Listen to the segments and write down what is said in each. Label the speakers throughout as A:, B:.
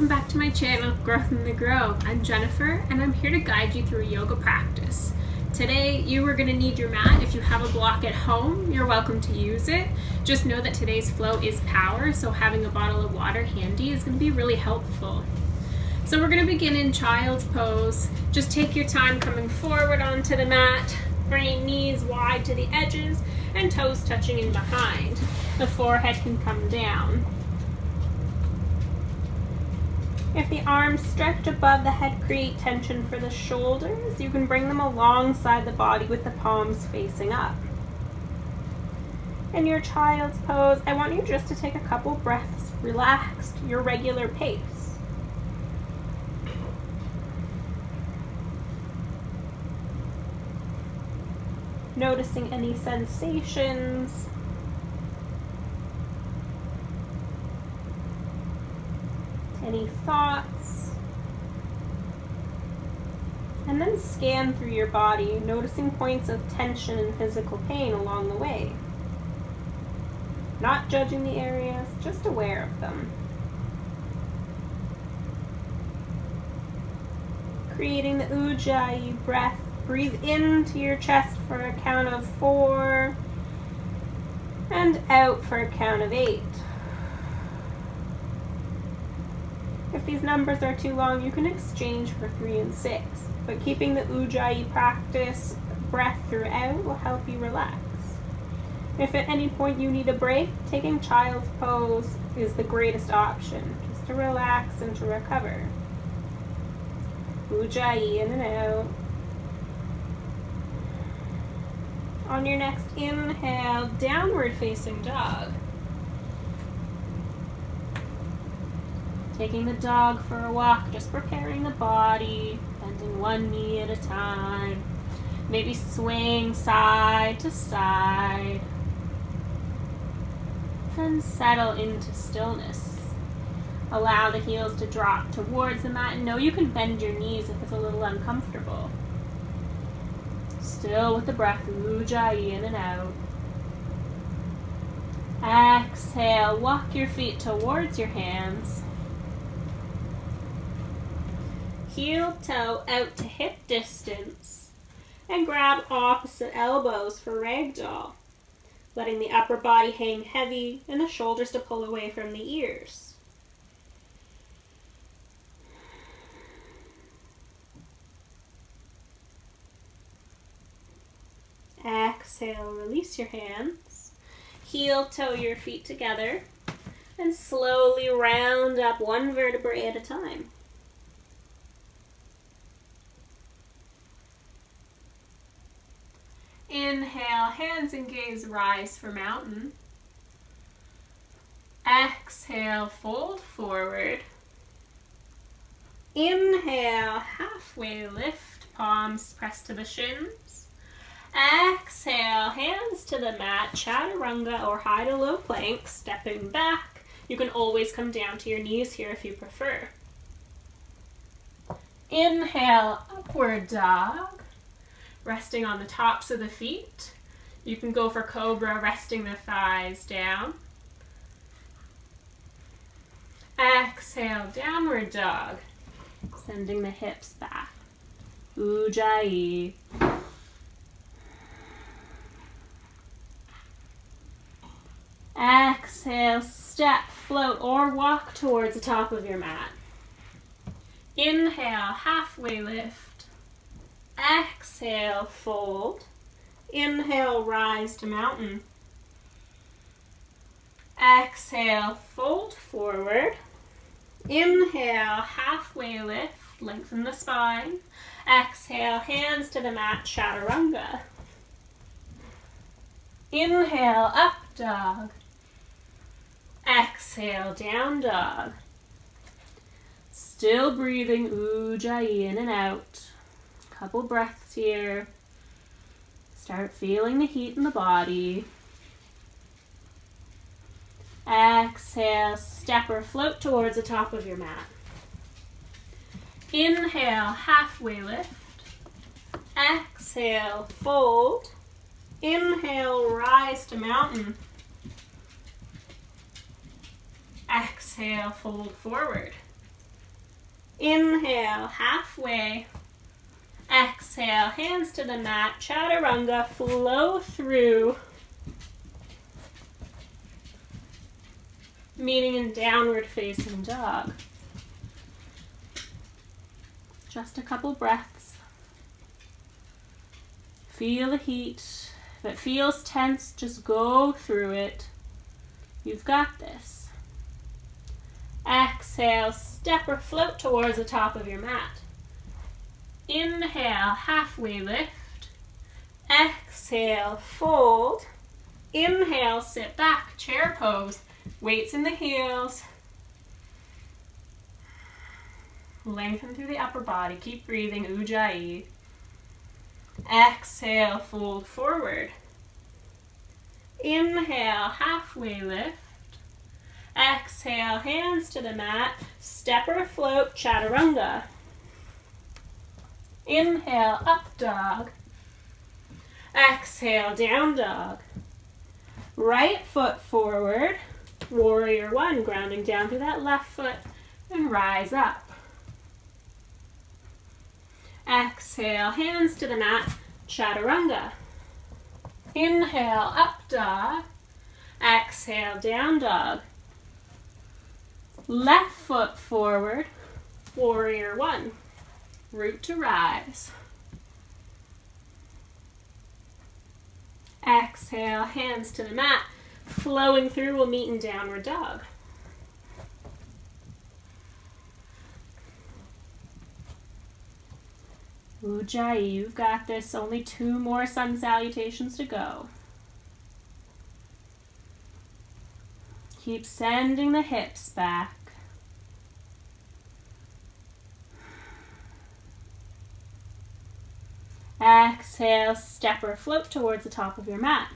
A: welcome back to my channel, Growth in the Grove. I'm Jennifer, and I'm here to guide you through yoga practice. Today, you are going to need your mat. If you have a block at home, you're welcome to use it. Just know that today's flow is power, so having a bottle of water handy is going to be really helpful. So we're going to begin in child's pose. Just take your time coming forward onto the mat, bringing knees wide to the edges, and toes touching in behind. The forehead can come down. If the arms stretch above the head, create tension for the shoulders. You can bring them alongside the body with the palms facing up. In your child's pose, I want you just to take a couple breaths, relaxed, your regular pace. Noticing any sensations. Any thoughts, and then scan through your body, noticing points of tension and physical pain along the way. Not judging the areas, just aware of them. Creating the Ujjayi breath. Breathe into your chest for a count of 4 and out for a count of 8. If these numbers are too long, you can exchange for 3 and 6, but keeping the Ujjayi practice breath throughout will help you relax. If at any point you need a break, taking child's pose is the greatest option, just to relax and to recover. Ujjayi in and out. On your next inhale, downward facing dog. Taking the dog for a walk, just preparing the body, bending one knee at a time. Maybe swaying side to side. Then settle into stillness. Allow the heels to drop towards the mat, and know you can bend your knees if it's a little uncomfortable. Still with the breath, Ujjayi in and out. Exhale, walk your feet towards your hands. Heel toe out to hip distance, and grab opposite elbows for ragdoll, letting the upper body hang heavy and the shoulders to pull away from the ears. Exhale, release your hands. Heel toe your feet together, and slowly round up one vertebrae at a time. Inhale, hands and gaze rise for mountain. Exhale, fold forward. Inhale, halfway lift, palms press to the shins. Exhale, hands to the mat, chaturanga or high to low plank, stepping back. You can always come down to your knees here if you prefer. Inhale, upward dog. Resting on the tops of the feet. You can go for cobra, resting the thighs down. Exhale, downward dog. Sending the hips back. Ujjayi. Exhale, step, float, or walk towards the top of your mat. Inhale, halfway lift. Exhale, fold. Inhale, rise to mountain. Exhale, fold forward. Inhale, halfway lift, lengthen the spine. Exhale, hands to the mat, chaturanga. Inhale, up dog. Exhale, down dog. Still breathing, Ujjayi in and out. Couple breaths here. Start feeling the heat in the body. Exhale, step or float towards the top of your mat. Inhale, halfway lift. Exhale, fold. Inhale, rise to mountain. Exhale, fold forward. Inhale, halfway. Exhale, hands to the mat, chaturanga, flow through. Meeting in downward facing dog. Just a couple breaths. Feel the heat. If it feels tense, just go through it. You've got this. Exhale, step or float towards the top of your mat. Inhale, halfway lift. Exhale, fold. Inhale, sit back, chair pose. Weights in the heels. Lengthen through the upper body. Keep breathing, Ujjayi. Exhale, fold forward. Inhale, halfway lift. Exhale, hands to the mat. Step or float, chaturanga. Inhale, up dog. Exhale, down dog. Right foot forward. Warrior one, grounding down through that left foot. And rise up. Exhale, hands to the mat, chaturanga. Inhale, up dog. Exhale, down dog. Left foot forward, warrior one. Root to rise. Exhale, hands to the mat. Flowing through, we'll meet in downward dog. Ujjayi, you've got this. Only 2 more sun salutations to go. Keep sending the hips back. Exhale, step or float towards the top of your mat.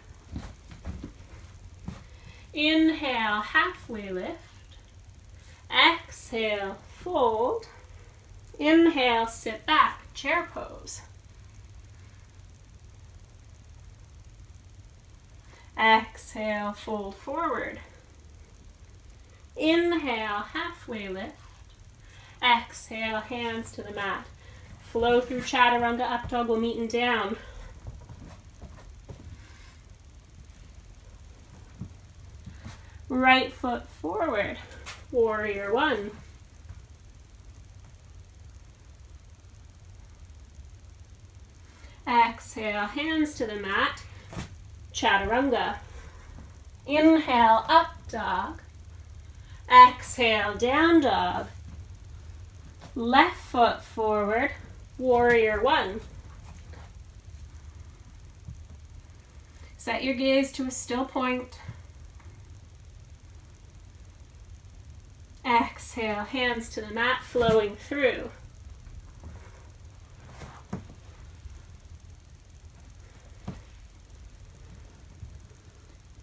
A: Inhale, halfway lift. Exhale, fold. Inhale, sit back, chair pose. Exhale, fold forward. Inhale, halfway lift. Exhale, hands to the mat. Flow through chaturanga, up dog, we'll meet in down. Right foot forward, warrior one. Exhale, hands to the mat, chaturanga. Inhale, up dog. Exhale, down dog. Left foot forward, warrior one. Set your gaze to a still point. Exhale, hands to the mat, flowing through.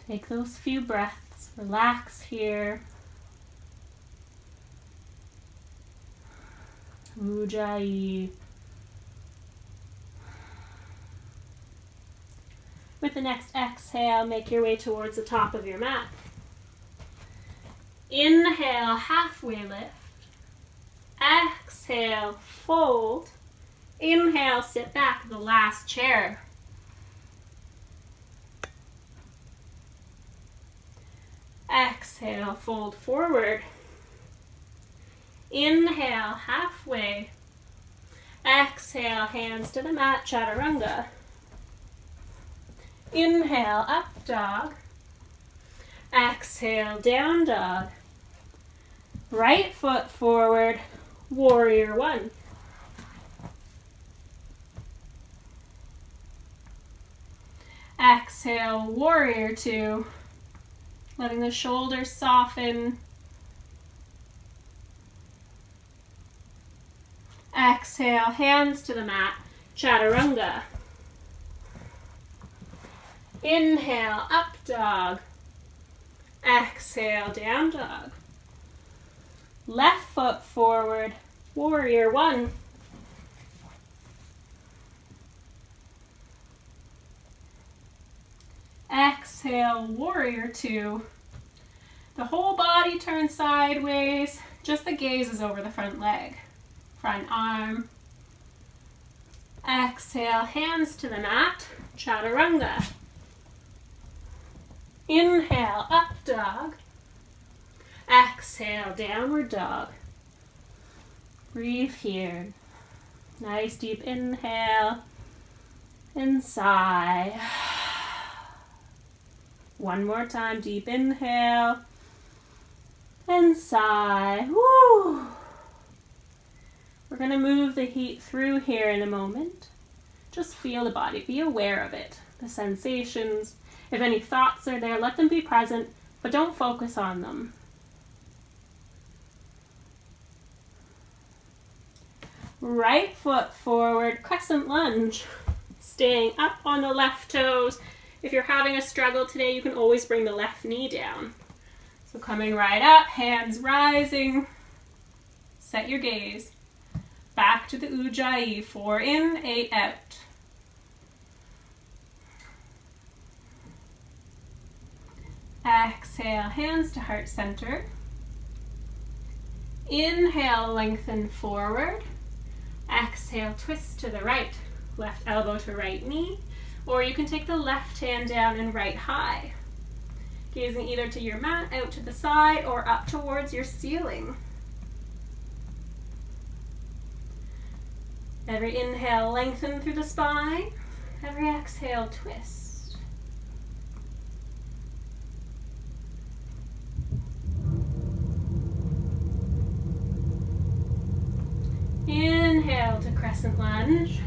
A: Take those few breaths, relax here. Ujjayi. With the next exhale, make your way towards the top of your mat. Inhale, halfway lift. Exhale, fold. Inhale, sit back, the last chair. Exhale, fold forward. Inhale, halfway. Exhale, hands to the mat, chaturanga. Inhale, up dog. Exhale, down dog. Right foot forward, warrior one. Exhale, warrior two. Letting the shoulders soften. Exhale, hands to the mat, chaturanga. Inhale, up dog. Exhale, down dog. Left foot forward, warrior one. Exhale, warrior two. The whole body turns sideways, just the gaze is over the front leg. front arm. Exhale, hands to the mat, chaturanga. Inhale, up dog. Exhale, downward dog. Breathe here. Nice deep inhale and sigh. One more time, deep inhale and sigh. Woo! We're going to move the heat through here in a moment. Just feel the body, be aware of it, the sensations. If any thoughts are there, let them be present, but don't focus on them. Right foot forward, crescent lunge. Staying up on the left toes. If you're having a struggle today, you can always bring the left knee down. So coming right up, hands rising. Set your gaze. Back to the Ujjayi. 4 in, 8 out. Exhale, hands to heart center. Inhale, lengthen forward. Exhale, twist to the right. Left elbow to right knee. Or you can take the left hand down and right high. Gazing either to your mat, out to the side, or up towards your ceiling. Every inhale, lengthen through the spine. Every exhale, twist. Inhale to crescent lunge.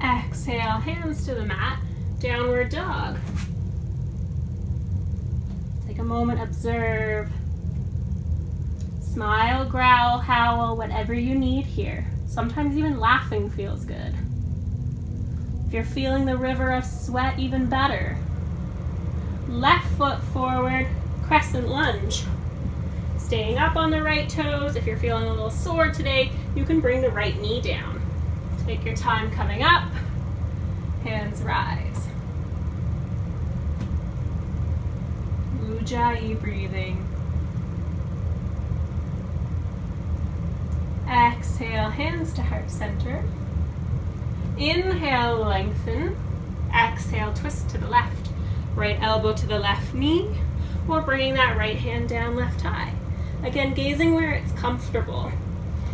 A: Exhale, hands to the mat, downward dog. Take a moment, observe. Smile, growl, howl, whatever you need here. Sometimes even laughing feels good. If you're feeling the river of sweat, even better. Left foot forward, crescent lunge. Staying up on the right toes. If you're feeling a little sore today, you can bring the right knee down. Take your time coming up. Hands rise. Ujjayi breathing. Exhale, hands to heart center. Inhale, lengthen. Exhale, twist to the left. Right elbow to the left knee, or bringing that right hand down, left high. Again, gazing where it's comfortable.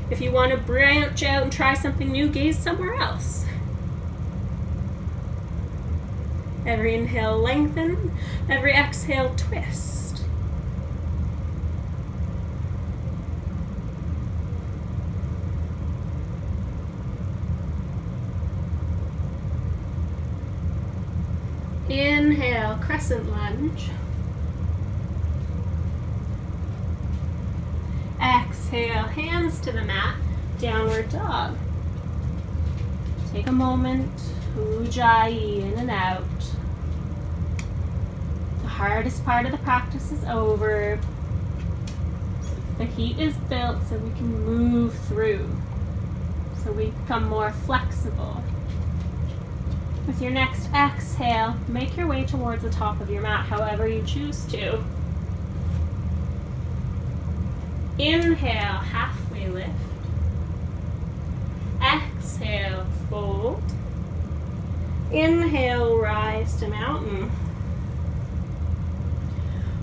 A: If you want to branch out and try something new, gaze somewhere else. Every inhale, lengthen. Every exhale, twist. Inhale, crescent lunge. Exhale, hands to the mat, downward dog. Take a moment, Ujjayi, in and out. The hardest part of the practice is over. The heat is built so we can move through, so we become more flexible. With your next exhale, make your way towards the top of your mat, however you choose to. Inhale, halfway lift. Exhale, fold. Inhale, rise to mountain.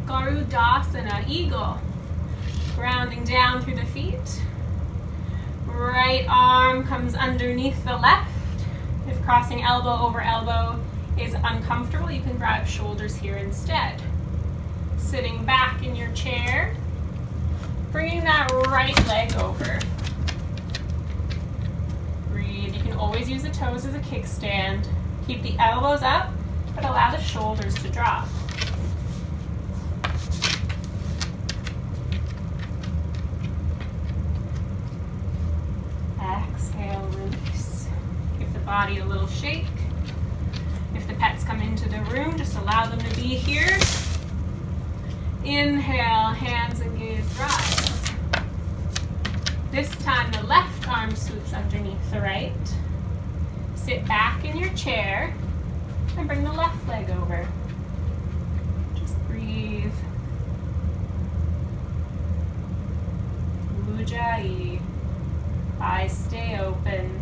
A: Garudasana, eagle. Grounding down through the feet. Right arm comes underneath the left. If crossing elbow over elbow is uncomfortable, you can grab shoulders here instead. Sitting back in your chair, bringing that right leg over. Breathe. You can always use the toes as a kickstand. Keep the elbows up, but allow the shoulders to drop. Exhale, release. Give the body a little shake. If the pets come into the room, just allow them to be here. Inhale, hands and gaze rise. This time the left arm swoops underneath the right. Sit back in your chair and bring the left leg over. Just breathe. Ujjayi. Eyes stay open.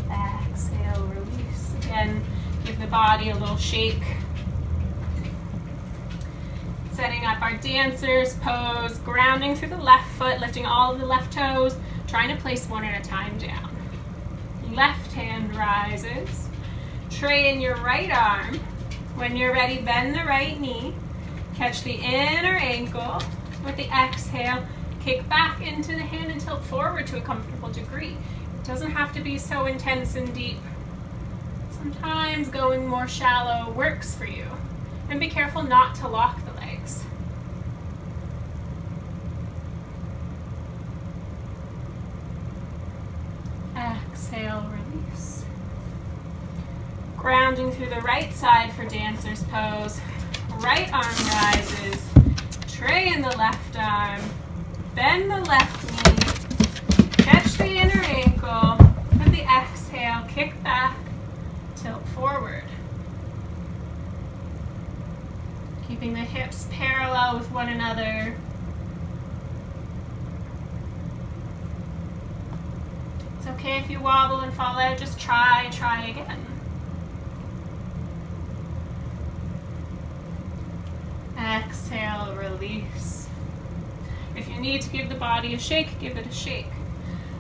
A: Exhale, release. Again, give the body a little shake. Setting up our dancer's pose, grounding through the left foot, lifting all of the left toes, trying to place one at a time down. Left hand rises. Tray in your right arm. When you're ready, bend the right knee. Catch the inner ankle. With the exhale, kick back into the hand and tilt forward to a comfortable degree. It doesn't have to be so intense and deep. Sometimes going more shallow works for you. And be careful not to lock the legs. Exhale, release. Grounding through the right side for dancer's pose. Right arm rises. Tray in the left arm. Bend the left knee. Catch the inner ankle. With the exhale, kick back, tilt forward. Keeping the hips parallel with one another. It's okay if you wobble and fall out, just try again. Exhale, release. If you need to give the body a shake, give it a shake.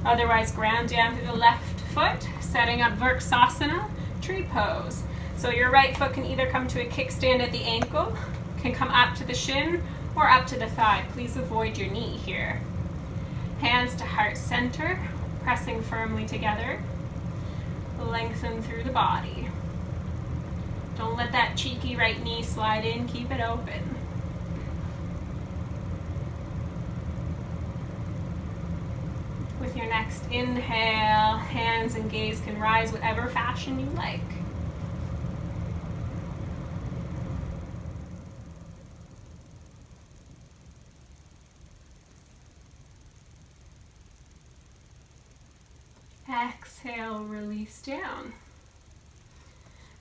A: Otherwise, ground down through the left foot, setting up Virksasana, tree pose. So your right foot can either come to a kickstand at the ankle, can come up to the shin, or up to the thigh. Please avoid your knee here. Hands to heart center, pressing firmly together. Lengthen through the body. Don't let that cheeky right knee slide in, keep it open. With your next inhale, hands and gaze can rise whatever fashion you like. Exhale, release down.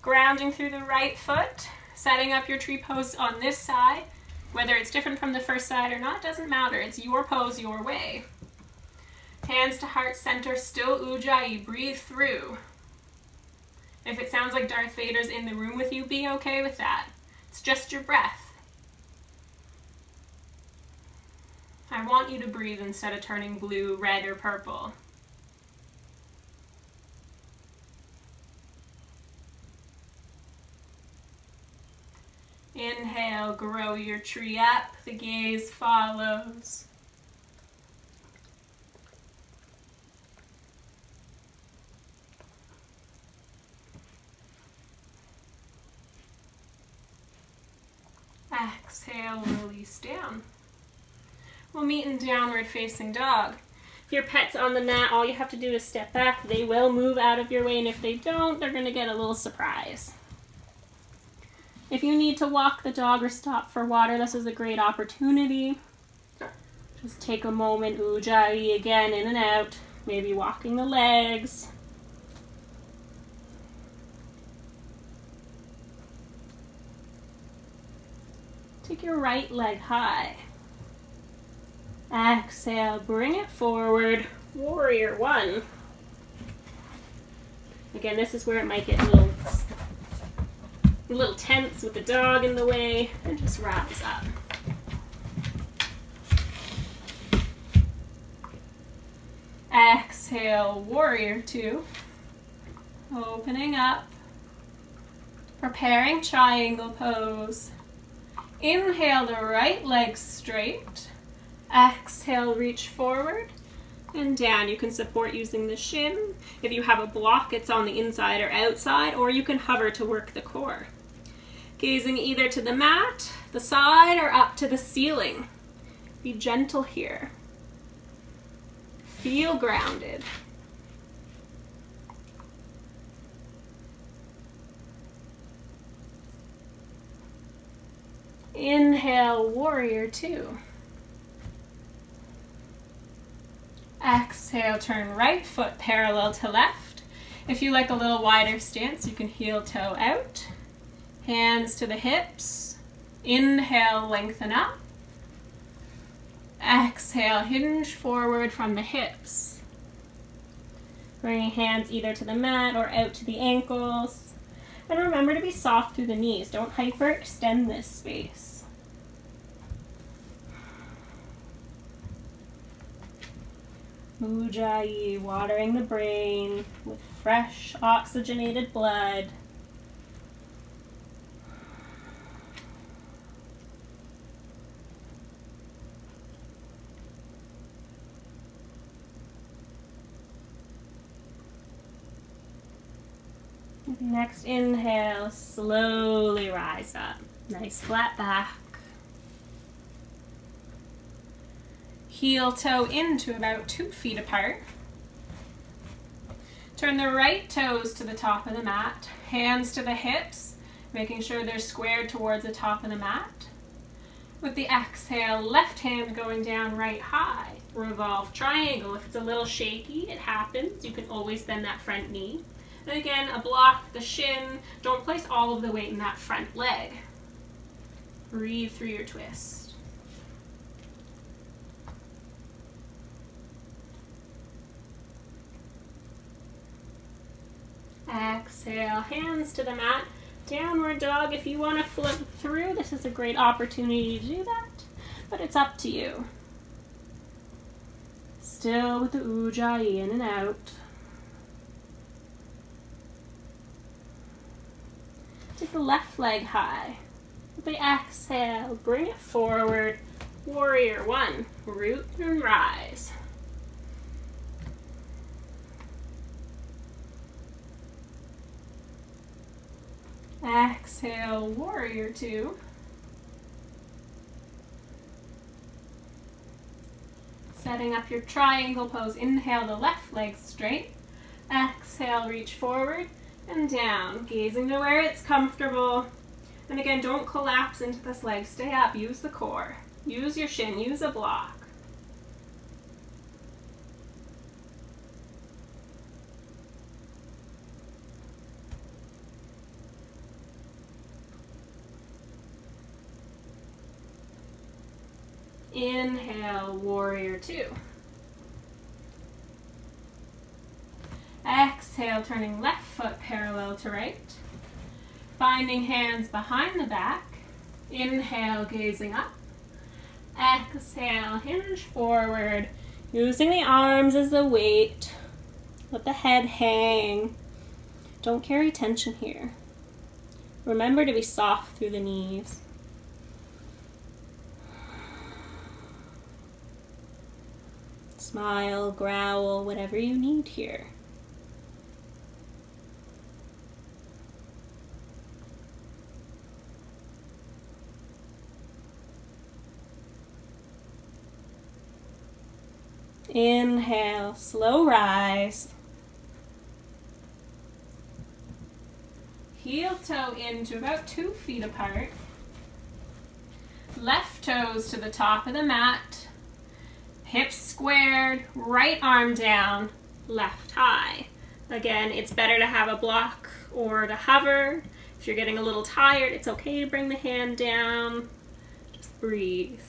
A: Grounding through the right foot, setting up your tree pose on this side. Whether it's different from the first side or not, doesn't matter. It's your pose, your way. Hands to heart center, still Ujjayi, breathe through. If it sounds like Darth Vader's in the room with you, be okay with that. It's just your breath. I want you to breathe instead of turning blue, red, or purple. Inhale, grow your tree up, the gaze follows. Exhale, release down. We'll meet in downward facing dog. If your pet's on the mat, all you have to do is step back. They will move out of your way, and if they don't, they're going to get a little surprise. If you need to walk the dog or stop for water, this is a great opportunity. Just take a moment, Ujjayi again, in and out, maybe walking the legs. Take your right leg high. Exhale, bring it forward, warrior one. Again, this is where it might get a little tense with the dog in the way, and just rise up. Exhale, warrior two. Opening up. Preparing triangle pose. Inhale the right leg straight. Exhale, reach forward and down. You can support using the shin. If you have a block, it's on the inside or outside, or you can hover to work the core. Gazing either to the mat, the side, or up to the ceiling. Be gentle here. Feel grounded. Inhale, warrior two. Exhale, turn right foot parallel to left. If you like a little wider stance, you can heel toe out. Hands to the hips. Inhale, lengthen up. Exhale, hinge forward from the hips. Bringing hands either to the mat or out to the ankles. And remember to be soft through the knees. Don't hyperextend this space. Ujjayi, watering the brain with fresh oxygenated blood. Next inhale, slowly rise up. Nice flat back. Heel toe into about 2 feet apart. Turn the right toes to the top of the mat. Hands to the hips, making sure they're squared towards the top of the mat. With the exhale, left hand going down, right high. Revolve triangle. If it's a little shaky, it happens. You can always bend that front knee. And again, a block, the shin. Don't place all of the weight in that front leg. Breathe through your twist. Exhale, hands to the mat. Downward dog. If you want to flip through, this is a great opportunity to do that, but it's up to you. Still with the Ujjayi in and out. Take the left leg high. With the exhale, bring it forward. Warrior one. Root and rise. Exhale, warrior two. Setting up your triangle pose. Inhale, the left leg straight. Exhale, reach forward and down, gazing to where it's comfortable. And again, don't collapse into this leg. Stay up, use the core. Use your shin, use a block. Inhale, warrior two. Exhale, turning left foot parallel to right. Finding hands behind the back. Inhale, gazing up. Exhale, hinge forward. Using the arms as the weight. Let the head hang. Don't carry tension here. Remember to be soft through the knees. Smile, growl, whatever you need here. Inhale, slow rise. Heel toe into about 2 feet apart. Left toes to the top of the mat. Hips squared, right arm down, left high. Again, it's better to have a block or to hover. If you're getting a little tired, it's okay to bring the hand down. Just breathe.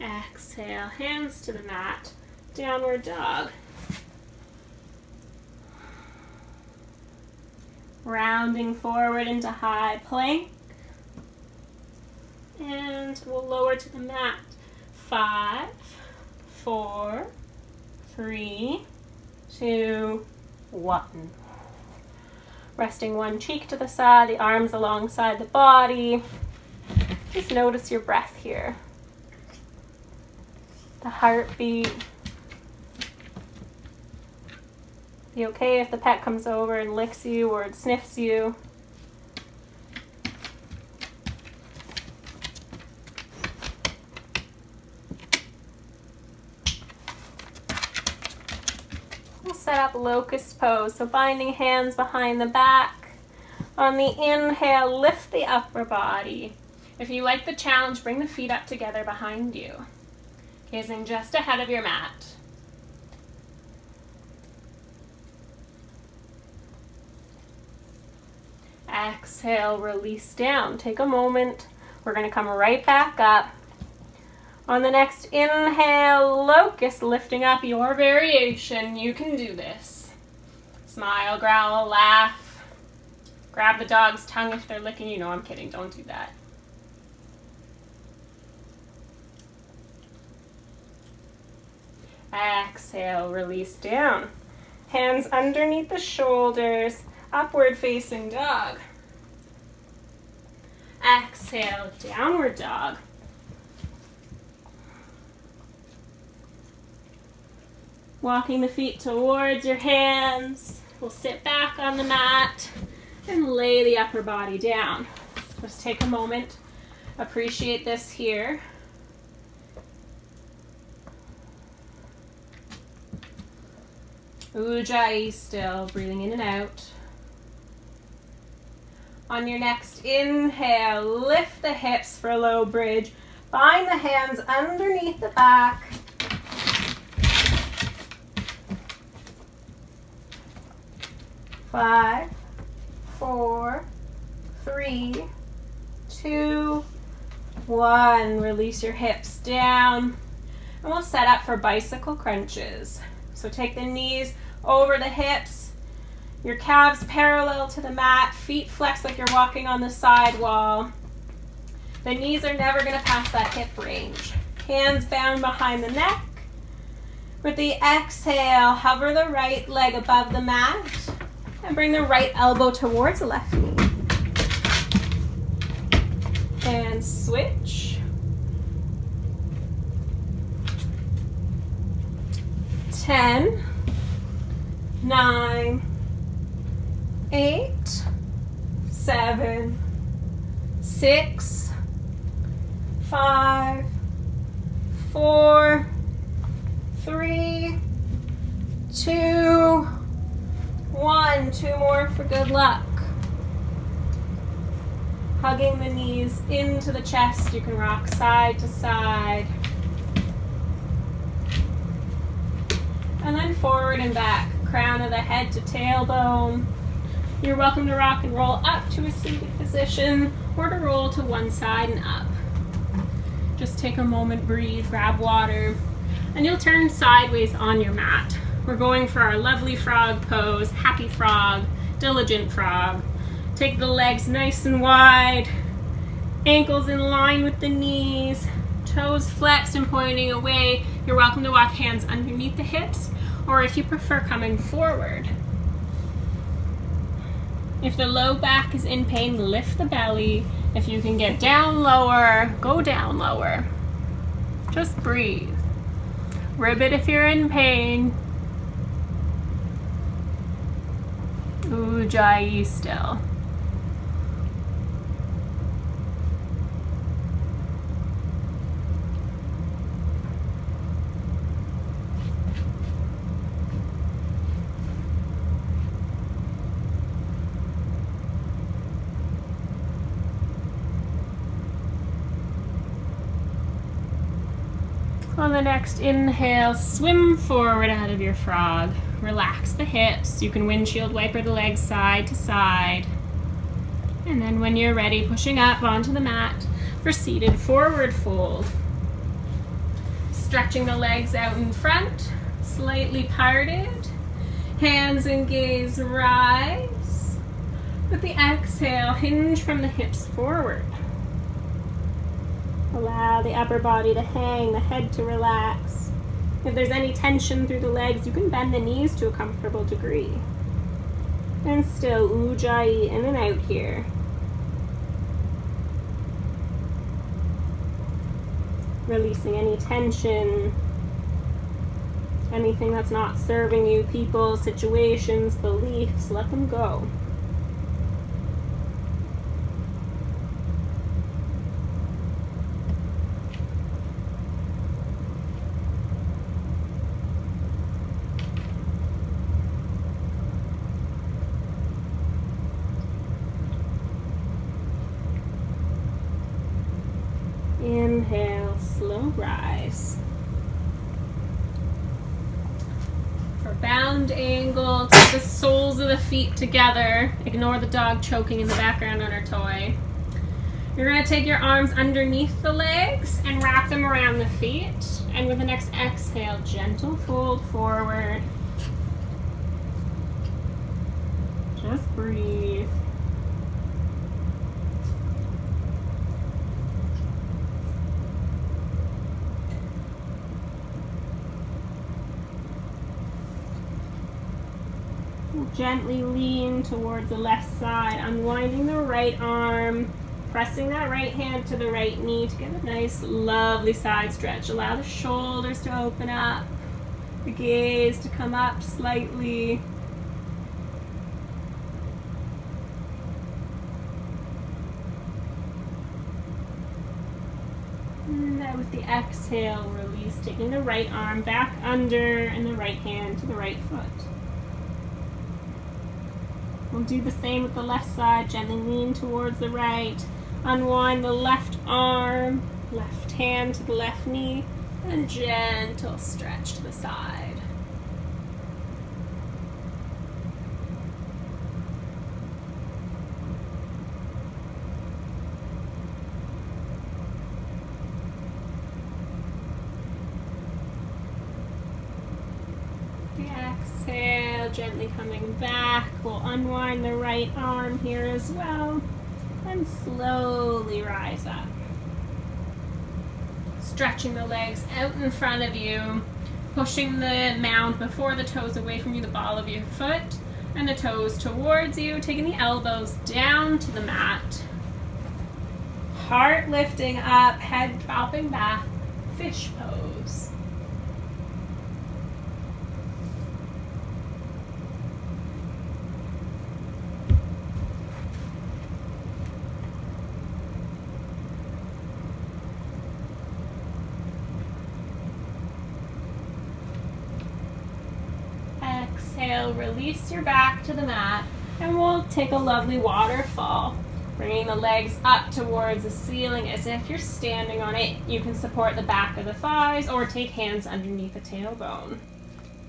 A: Exhale, hands to the mat, downward dog. Rounding forward into high plank. And we'll lower to the mat. 5, 4, 3, 2, 1. Resting one cheek to the side, the arms alongside the body. Just notice your breath here. The heartbeat. Be okay if the pet comes over and licks you or it sniffs you. We'll set up locust pose. So binding hands behind the back. On the inhale, lift the upper body. If you like the challenge, bring the feet up together behind you, gazing just ahead of your mat. Exhale, release down. Take a moment. We're going to come right back up. On the next inhale, locust, lifting up your variation. You can do this. Smile, growl, laugh. Grab the dog's tongue if they're licking you. No, I'm kidding. Don't do that. Exhale, release down. Hands underneath the shoulders, upward facing dog. Exhale, downward dog. Walking the feet towards your hands. We'll sit back on the mat and lay the upper body down. Just take a moment, appreciate this here. Ujjayi still, breathing in and out. On your next inhale, lift the hips for a low bridge. Bind the hands underneath the back. Five, 4, 3, 2, 1. Release your hips down. And we'll set up for bicycle crunches. So take the knees over the hips, your calves parallel to the mat, feet flexed like you're walking on the sidewall. The knees are never going to pass that hip range. Hands bound behind the neck. With the exhale, hover the right leg above the mat and bring the right elbow towards the left knee. And switch. 10, 9, 8, 7, 6, 5, 4, 3, 2, 1. 2 more for good luck. Hugging the knees into the chest. You can rock side to side. And then forward and back, crown of the head to tailbone. You're welcome to rock and roll up to a seated position or to roll to one side and up. Just take a moment, breathe, grab water, and you'll turn sideways on your mat. We're going for our lovely frog pose, happy frog, diligent frog. Take the legs nice and wide, ankles in line with the knees, toes flexed and pointing away. You're welcome to walk hands underneath the hips, or if you prefer, coming forward. If the low back is in pain, lift the belly. If you can get down lower, go down lower. Just breathe. Ribbit if you're in pain. Ujjayi still. On the next inhale, swim forward out of your frog. Relax the hips. You can windshield wiper the legs side to side. And then when you're ready, pushing up onto the mat for seated forward fold. Stretching the legs out in front, slightly parted. Hands and gaze rise. With the exhale, hinge from the hips forward. Allow the upper body to hang, the head to relax. If there's any tension through the legs, you can bend the knees to a comfortable degree. And still Ujjayi in and out here. Releasing any tension, anything that's not serving you, people, situations, beliefs, let them go. don't rise. For bound angle, take the soles of the feet together. Ignore the dog choking in the background on her toy. You're going to take your arms underneath the legs and wrap them around the feet. And with the next exhale, gentle fold forward. Just breathe. Gently lean towards the left side, unwinding the right arm, pressing that right hand to the right knee to get a nice, lovely side stretch. Allow the shoulders to open up, the gaze to come up slightly. And then with the exhale, release, taking the right arm back under and the right hand to the right foot. We'll do the same with the left side. Gently lean towards the right. Unwind the left arm, left hand to the left knee, and gentle stretch to the side. Exhale, gently coming back. We'll unwind the right arm here as well and slowly rise up. Stretching the legs out in front of you, pushing the mound before the toes away from you, the ball of your foot, and the toes towards you, taking the elbows down to the mat. Heart lifting up, head dropping back, fish pose. Exhale, release your back to the mat, and we'll take a lovely waterfall. Bringing the legs up towards the ceiling as if you're standing on it. You can support the back of the thighs or take hands underneath the tailbone.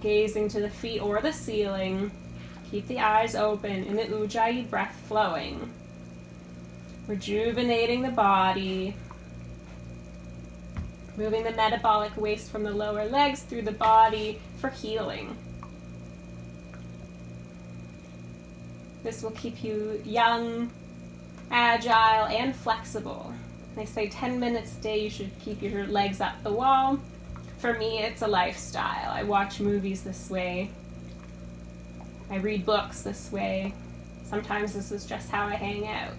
A: Gazing to the feet or the ceiling. Keep the eyes open and the Ujjayi breath flowing. Rejuvenating the body. Moving the metabolic waste from the lower legs through the body for healing. This will keep you young, agile, and flexible. They say 10 minutes a day you should keep your legs up the wall. For me, it's a lifestyle. I watch movies this way. I read books this way. Sometimes this is just how I hang out.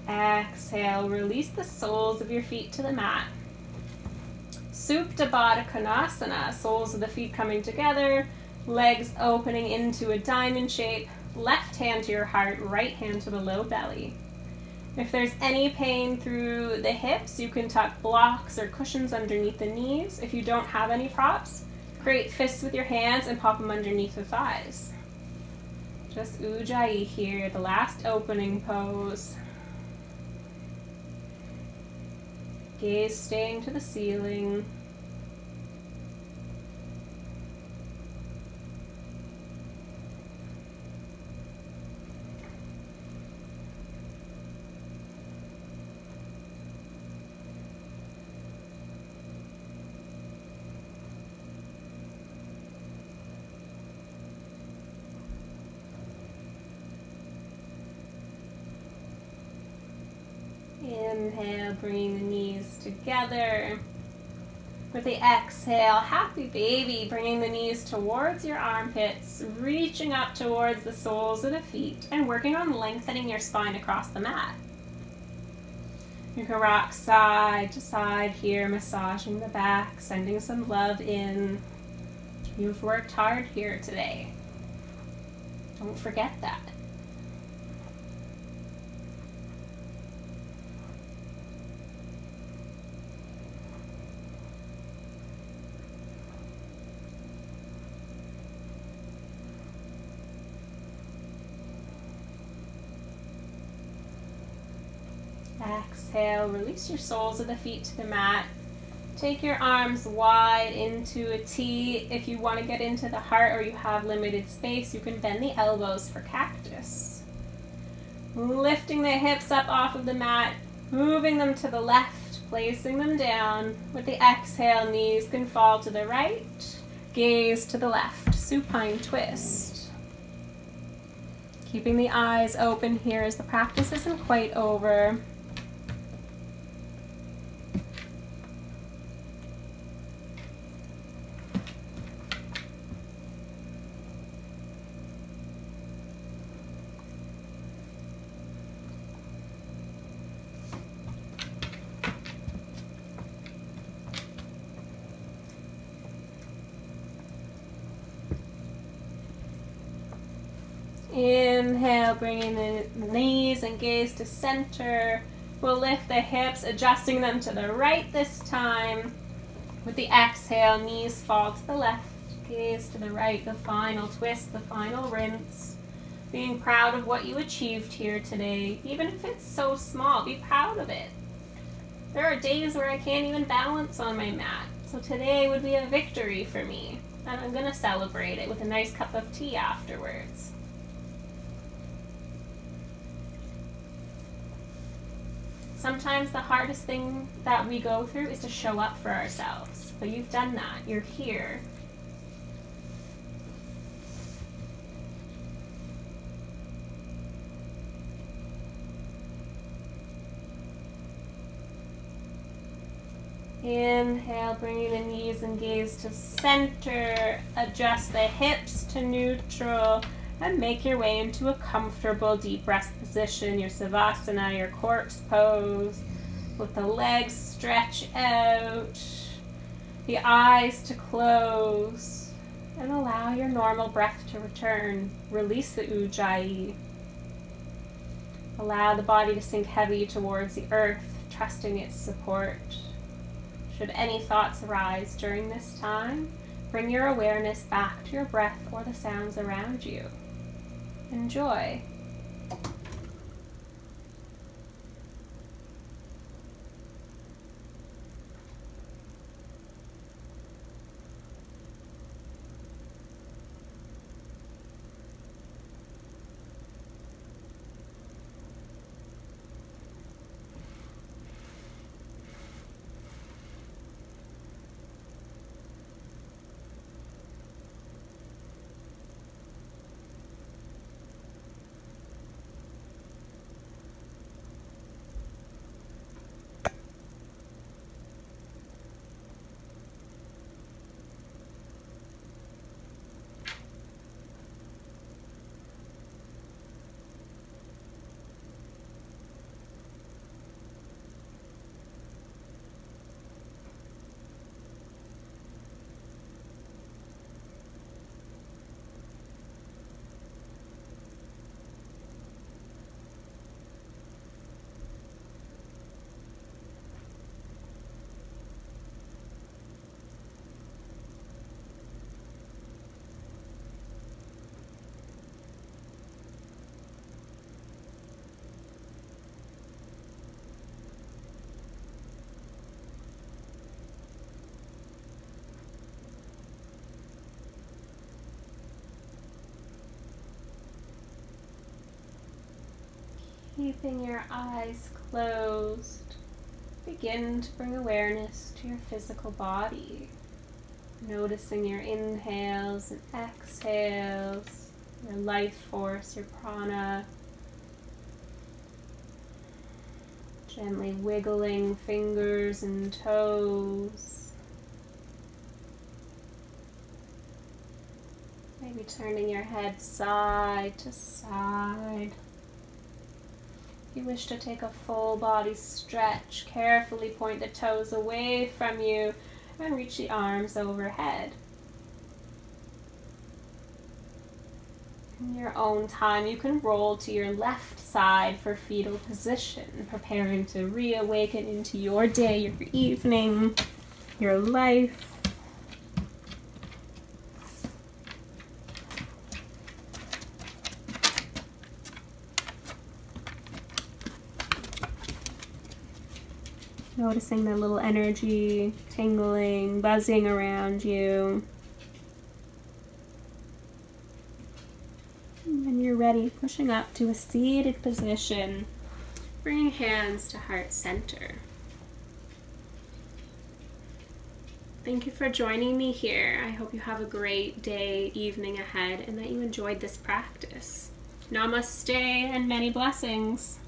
A: Exhale, release the soles of your feet to the mat. Supta Baddha Konasana, soles of the feet coming together, legs opening into a diamond shape, left hand to your heart, right hand to the low belly. If there's any pain through the hips, you can tuck blocks or cushions underneath the knees. If you don't have any props, create fists with your hands and pop them underneath the thighs. Just Ujjayi here, the last opening pose. Gaze staying to the ceiling. Inhale, bringing the knees together. With the exhale, happy baby, bringing the knees towards your armpits, reaching up towards the soles of the feet, and working on lengthening your spine across the mat. You can rock side to side here, massaging the back, sending some love in. You've worked hard here today. Don't forget that. Exhale, release your soles of the feet to the mat. Take your arms wide into a T. If you want to get into the heart or you have limited space, you can bend the elbows for cactus. Lifting the hips up off of the mat, moving them to the left, placing them down. With the exhale, knees can fall to the right, gaze to the left, supine twist. Keeping the eyes open here as the practice isn't quite over. Inhale, bringing the knees and gaze to center. We'll lift the hips, adjusting them to the right this time. With the exhale, knees fall to the left, gaze to the right, the final twist, the final rinse. Being proud of what you achieved here today, even if it's so small, be proud of it. There are days where I can't even balance on my mat, so today would be a victory for me, and I'm gonna celebrate it with a nice cup of tea afterwards. Sometimes the hardest thing that we go through is to show up for ourselves. But you've done that. You're here. Inhale, bringing the knees and gaze to center. Adjust the hips to neutral. And make your way into a comfortable deep rest position, your Savasana, your corpse pose. Let the legs stretch out, the eyes to close, and allow your normal breath to return. Release the Ujjayi. Allow the body to sink heavy towards the earth, trusting its support. Should any thoughts arise during this time, bring your awareness back to your breath or the sounds around you. Enjoy. Keeping your eyes closed, begin to bring awareness to your physical body. Noticing your inhales and exhales, your life force, your prana. Gently wiggling fingers and toes. Maybe turning your head side to side. If you wish to take a full body stretch, carefully point the toes away from you and reach the arms overhead. In your own time, you can roll to your left side for fetal position, preparing to reawaken into your day, your evening, your life. Noticing the little energy tingling, buzzing around you. And when you're ready, pushing up to a seated position, bringing hands to heart center. Thank you for joining me here. I hope you have a great day, evening ahead, and that you enjoyed this practice. Namaste and many blessings.